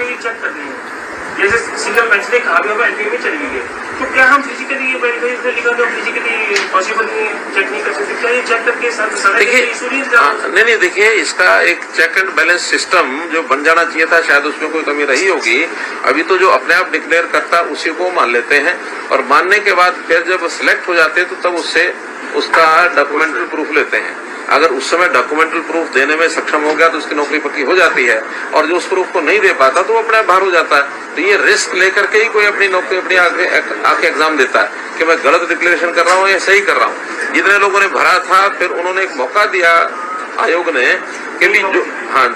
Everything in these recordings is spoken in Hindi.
कहीं चेक कर रहे हैं, जैसे सिंगल बेंच ने कहा भी एंट्री में चली गई है, तो क्या हम फिजिकली ये वेरीफाई लिखा तो फिजिकली पॉसिबल नहीं है, चेक नहीं कर सकते? क्या ये चेक करके देखिए नहीं देखिए, इसका एक चेक एंड बैलेंस सिस्टम जो बन जाना चाहिए था, शायद उसमें कोई कमी रही होगी। अभी तो जो अपने आप डिक्लेयर करता उसी को मान लेते हैं, और मानने के बाद फिर जब सिलेक्ट हो जाते हैं तो तब उससे उसका डॉक्यूमेंटल प्रूफ लेते हैं। अगर उस समय डॉक्यूमेंटल प्रूफ देने में सक्षम हो गया तो उसकी नौकरी पक्की हो जाती है, और जो उस प्रूफ को नहीं दे पाता तो वो अपने आप बाहर हो जाता है। तो ये रिस्क लेकर के ही कोई अपनी नौकरी अपनी आके एग्जाम देता है कि मैं गलत डिक्लेरेशन कर रहा हूँ या सही कर रहा हूँ। जितने लोगों ने भरा था, फिर उन्होंने एक मौका दिया आयोग ने कि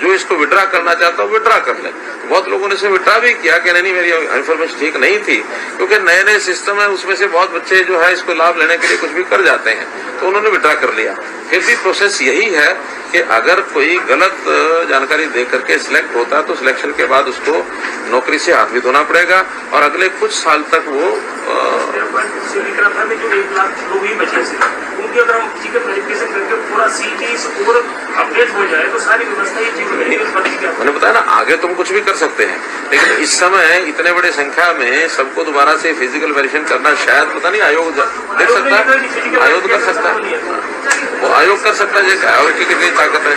जो इसको विड्रा करना चाहता हूँ विड्रा कर ले। बहुत लोगों ने इसे विड्रा भी किया कि नहीं मेरी इन्फॉर्मेशन ठीक नहीं थी, क्योंकि नए नए सिस्टम है, उसमें से बहुत बच्चे जो है इसको लाभ लेने के लिए कुछ भी कर जाते हैं, तो उन्होंने विड्रा कर लिया। फिर भी प्रोसेस यही है कि अगर कोई गलत जानकारी दे करके सिलेक्ट होता है तो सिलेक्शन के बाद उसको नौकरी से हाथ भी धोना पड़ेगा, और अगले कुछ साल तक वो जो 1 लाख लोग ही बचे से उनकी अगर हम फिजिकल वेरिफिकेशन करके पूरा सीटी स्कोर अपडेट हो जाए तो सारी व्यवस्था मैंने बताया ना, आगे तुम कुछ भी कर सकते हैं, लेकिन इस समय इतने बड़े संख्या में सबको दोबारा से फिजिकल वेरिफिकेशन करना शायद पता नहीं आयोग देख सकता है, आयोग कर सकता है, वो आयोग कर सकता है, आयोग की कितनी ताकत है।